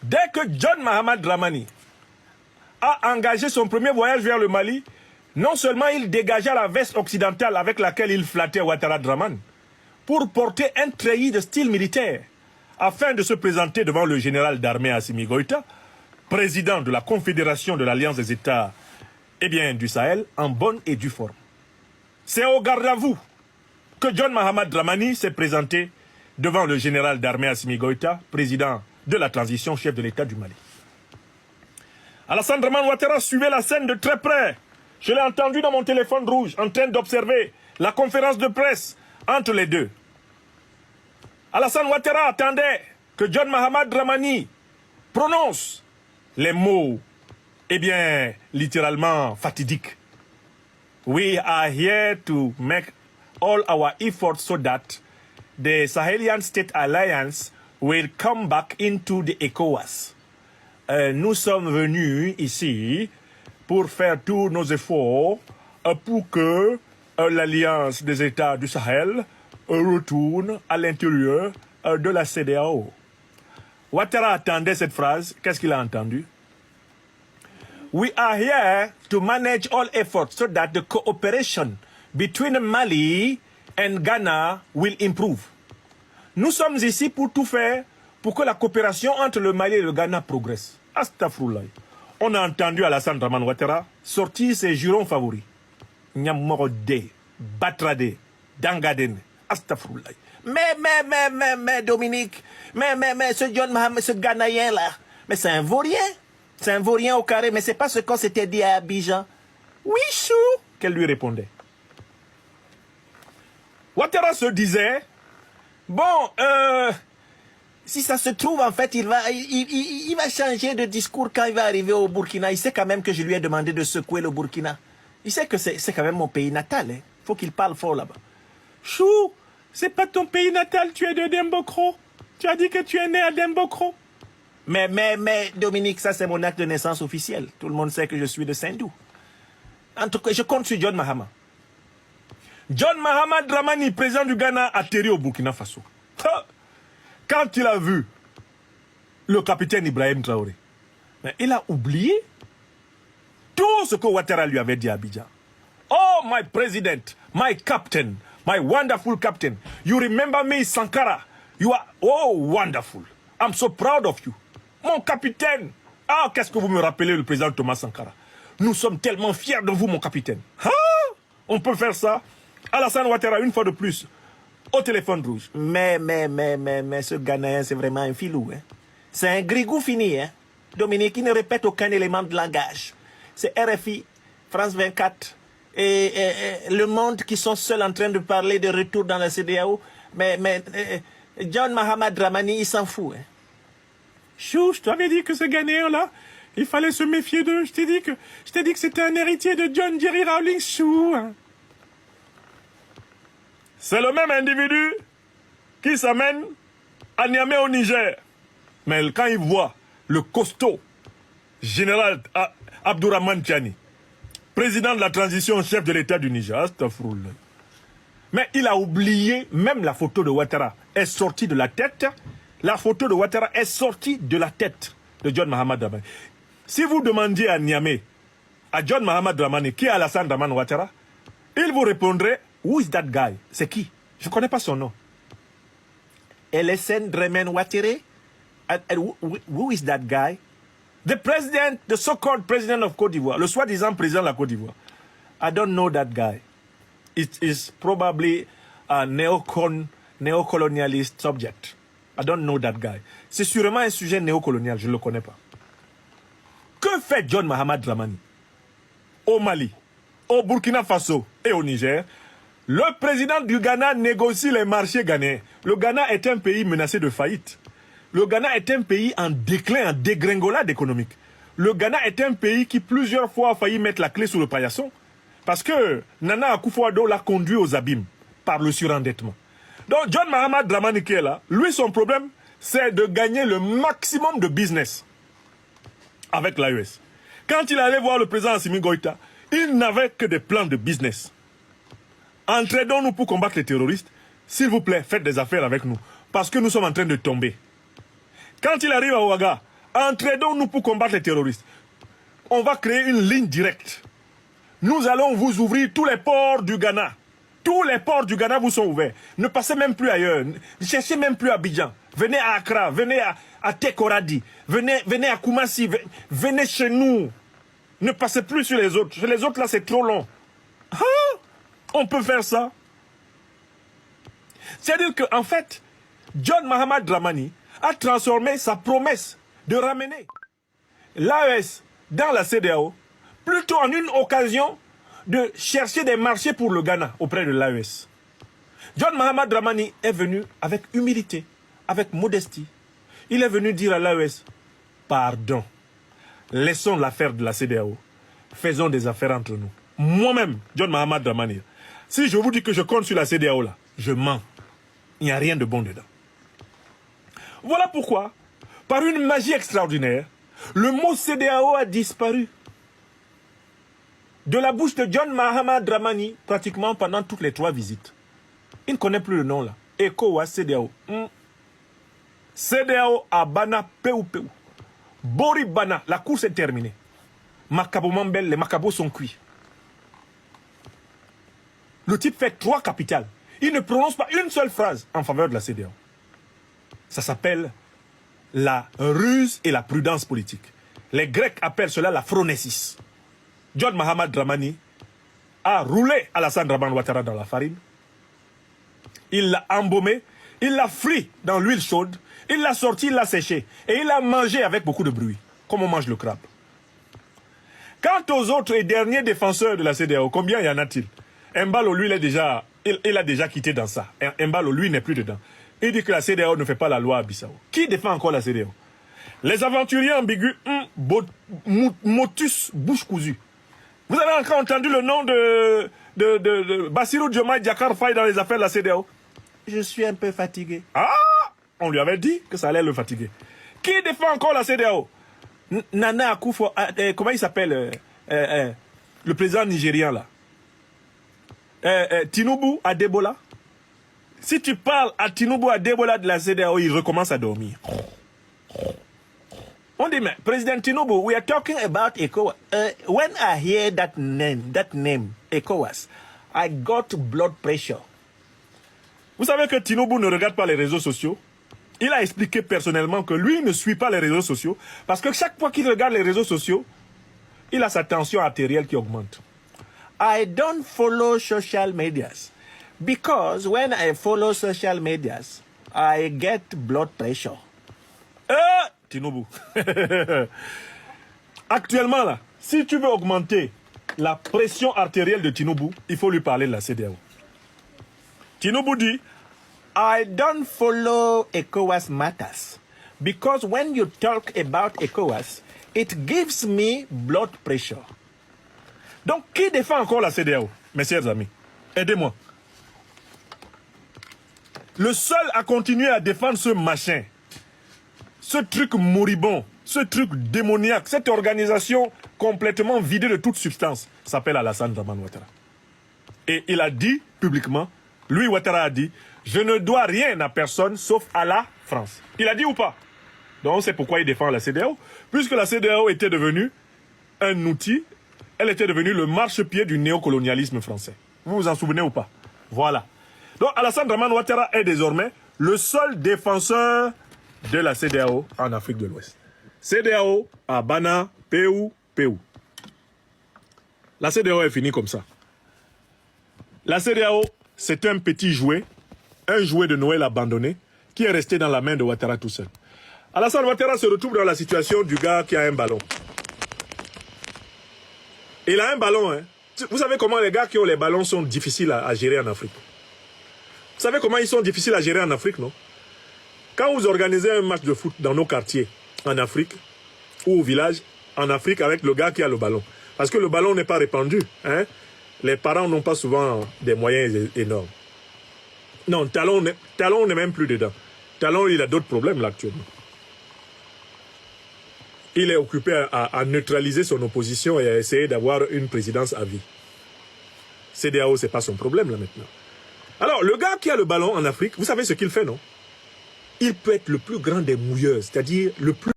Dès que John Mahamad Dramani a engagé son premier voyage vers le Mali, non seulement il dégagea la veste occidentale avec laquelle il flattait Ouattara Draman pour porter un treillis de style militaire afin de se présenter devant le général d'armée Assimi Goïta, président de la Confédération de l'Alliance des États du Sahel, en bonne et due forme. C'est au garde à vous que John Mahamad Dramani s'est présenté devant le général d'armée Assimi Goïta, président de la transition, chef de l'État du Mali. Alassane Dramane Ouattara suivait la scène de très près. Je l'ai entendu dans mon téléphone rouge en train d'observer la conférence de presse entre les deux. Alassane Ouattara attendait que John Mahamad Dramani prononce les mots, littéralement fatidiques. We are here to make all our efforts so that the Sahelian State Alliance will come back into the ECOWAS. Nous sommes venus ici pour faire tous nos efforts pour que l'Alliance des États du Sahel retourne à l'intérieur de la CEDEAO. Ouattara attendait cette phrase. Qu'est-ce qu'il a entendu? We are here to manage all efforts so that the cooperation between Mali and Ghana will improve. Nous sommes ici pour tout faire pour que la coopération entre le Mali et le Ghana progresse. Astaghfirullah. On a entendu Alassane Dramane Ouattara sortir ses jurons favoris. Nyamorode, Batrade, Dangaden. Astaghfirullah. Mais Dominique, mais ce John Mohamed, ce Ghanéen là, mais c'est un vaurien. C'est un vaurien au carré, mais c'est pas ce qu'on s'était dit à Abidjan. Oui, chou. Qu'elle lui répondait. Ouattara se disait, si ça se trouve, en fait, il va changer de discours quand il va arriver au Burkina. Il sait quand même que je lui ai demandé de secouer le Burkina. Il sait que c'est quand même mon pays natal. Hein. Faut qu'il parle fort là-bas. Chou, c'est pas ton pays natal, tu es de Dembokro. Tu as dit que tu es né à Dembokro. Mais Dominique, ça c'est mon acte de naissance officiel. Tout le monde sait que je suis de Saint-Dou. En tout cas, je compte sur John Mahama. John Mahamad Dramani, président du Ghana, atterri au Burkina Faso. Quand il a vu le capitaine Ibrahim Traoré, il a oublié tout ce que Ouattara lui avait dit à Abidjan. Oh, my president, my captain, my wonderful captain. You remember me, Sankara. You are, oh, wonderful. I'm so proud of you. Mon capitaine. Ah, qu'est-ce que vous me rappelez, le président Thomas Sankara. Nous sommes tellement fiers de vous, mon capitaine. Ah, on peut faire ça. Alassane Ouattara, une fois de plus, au téléphone rouge. Mais, ce Ghanéen, c'est vraiment un filou. Hein. C'est un grigou fini. Hein. Dominique, il ne répète aucun élément de langage. C'est RFI, France 24 et Le Monde qui sont seuls en train de parler de retour dans la CEDEAO. Mais John Mahamad Dramani, il s'en fout. Hein. Chou, je t'avais dit que ce Ghanéen-là, il fallait se méfier d'eux. Je t'ai dit que c'était un héritier de John Jerry Rawlings. Chou. Hein. C'est le même individu qui s'amène à Niamey au Niger. Mais quand il voit le costaud général Abdourahmane Tiani, président de la transition, chef de l'État du Niger, astaghfirullah. Mais il a oublié, même la photo de Ouattara est sortie de la tête. La photo de Ouattara est sortie de la tête de John Mahamad Dramani. Si vous demandiez à Niamey, à John Mahamad Dramani, qui est Alassane Dramane Ouattara, il vous répondrait, who is that guy? C'est qui? Je ne connais pas son nom. Alassane Dramane Ouattara? Who is that guy? The president, the so-called president of Côte d'Ivoire, le soi-disant président de la Côte d'Ivoire. I don't know that guy. It is probably a néocolonialist subject. I don't know that guy. C'est sûrement un sujet néocolonial, je ne le connais pas. Que fait John Mahamad Dramani au Mali, au Burkina Faso et au Niger? Le président du Ghana négocie les marchés ghanéens. Le Ghana est un pays menacé de faillite. Le Ghana est un pays en déclin, en dégringolade économique. Le Ghana est un pays qui plusieurs fois a failli mettre la clé sous le paillasson parce que Nana Akufo-Addo l'a conduit aux abîmes par le surendettement. Donc John Mahamad Dramani qui est là, lui son problème c'est de gagner le maximum de business avec l'AES. Quand il allait voir le président Assimi Goïta, il n'avait que des plans de business. Entraidons-nous pour combattre les terroristes. S'il vous plaît, faites des affaires avec nous. Parce que nous sommes en train de tomber. Quand il arrive à Ouaga, Entraidons-nous pour combattre les terroristes. On va créer une ligne directe. Nous allons vous ouvrir tous les ports du Ghana. Tous les ports du Ghana vous sont ouverts. Ne passez même plus ailleurs. Ne cherchez même plus à Abidjan. Venez à Accra, venez à Tekoradi, venez à Koumassi, venez chez nous. Ne passez plus sur les autres. Sur les autres, là, c'est trop long. Ah, on peut faire ça. C'est-à-dire qu'en fait, John Mahamad Dramani a transformé sa promesse de ramener l'AES dans la CEDEAO plutôt en une occasion de chercher des marchés pour le Ghana auprès de l'AES. John Mahamad Dramani est venu avec humilité, avec modestie. Il est venu dire à l'AES, pardon, laissons l'affaire de la CEDEAO, faisons des affaires entre nous. Moi-même, John Mahamad Dramani, si je vous dis que je compte sur la CEDEAO là, je mens. Il n'y a rien de bon dedans. Voilà pourquoi, par une magie extraordinaire, le mot CEDEAO a disparu de la bouche de John Mahamad Dramani pratiquement pendant toutes les 3 visites. Il ne connaît plus le nom là. ECOWAS, CEDEAO. CEDEAO à Bana, Peu. Bori Bana, la course est terminée. Makabo Mambel, les Makabos sont cuits. Le type fait 3 capitales. Il ne prononce pas une seule phrase en faveur de la CEDEAO. Ça s'appelle la ruse et la prudence politique. Les Grecs appellent cela la phronésis. John Mahamad Dramani a roulé Alassane Dramane Ouattara dans la farine. Il l'a embaumé, il l'a frit dans l'huile chaude, il l'a sorti, il l'a séché. Et il l'a mangé avec beaucoup de bruit, comme on mange le crabe. Quant aux autres et derniers défenseurs de la CEDEAO, combien y en a-t-il? Mbalo, lui, il a déjà quitté dans ça. Mbalo, lui, n'est plus dedans. Il dit que la CEDEAO ne fait pas la loi à Bissau. Qui défend encore la CEDEAO? Les aventuriers ambigus, motus, bouche cousue. Vous avez encore entendu le nom de Bassirou Diomaye Diakhar Faye dans les affaires de la CEDEAO? Je suis un peu fatigué. Ah! On lui avait dit que ça allait le fatiguer. Qui défend encore la CEDEAO? Nana Akufo, comment il s'appelle le président nigérian là? Tinubu Adebola. Si tu parles à Tinubu Adebola de la CEDEAO, il recommence à dormir. On dit, mais Président Tinubu, we are talking about ECOWAS. When I hear that name, ECOWAS, I got blood pressure. Vous savez que Tinubu ne regarde pas les réseaux sociaux. Il a expliqué personnellement que lui ne suit pas les réseaux sociaux parce que chaque fois qu'il regarde les réseaux sociaux, il a sa tension artérielle qui augmente. I don't follow social medias because when I follow social medias, I get blood pressure. Tinubu. Actuellement, là, si tu veux augmenter la pression artérielle de Tinubu, il faut lui parler de la CEDEAO. Tinubu dit, I don't follow ECOWAS matters because when you talk about ECOWAS, it gives me blood pressure. Donc, qui défend encore la CEDEAO, mes chers amis? Aidez-moi. Le seul à continuer à défendre ce machin, ce truc moribond, ce truc démoniaque, cette organisation complètement vidée de toute substance, s'appelle Alassane Dramane Ouattara. Et il a dit publiquement, lui Ouattara a dit, je ne dois rien à personne sauf à la France. Il a dit ou pas? Donc c'est pourquoi il défend la CEDEAO, puisque la CEDEAO était devenue un outil, elle était devenue le marchepied du néocolonialisme français. Vous vous en souvenez ou pas? Voilà. Donc Alassane Dramane Ouattara est désormais le seul défenseur de la CEDEAO en Afrique de l'Ouest. CEDEAO à Bana, Peu. La CEDEAO est finie comme ça. La CEDEAO, c'est un petit jouet, un jouet de Noël abandonné, qui est resté dans la main de Ouattara tout seul. Alassane Ouattara se retrouve dans la situation du gars qui a un ballon. Il a un ballon, hein. Vous savez comment les gars qui ont les ballons sont difficiles à gérer en Afrique? Vous savez comment ils sont difficiles à gérer en Afrique, non? Quand vous organisez un match de foot dans nos quartiers, en Afrique, ou au village, en Afrique, avec le gars qui a le ballon. Parce que le ballon n'est pas répandu. Hein? Les parents n'ont pas souvent des moyens énormes. Non, Talon n'est même plus dedans. Talon, il a d'autres problèmes là actuellement. Il est occupé à neutraliser son opposition et à essayer d'avoir une présidence à vie. CEDEAO, c'est pas son problème là maintenant. Alors, le gars qui a le ballon en Afrique, vous savez ce qu'il fait, non? Il peut être le plus grand des mouilleurs, c'est-à-dire le plus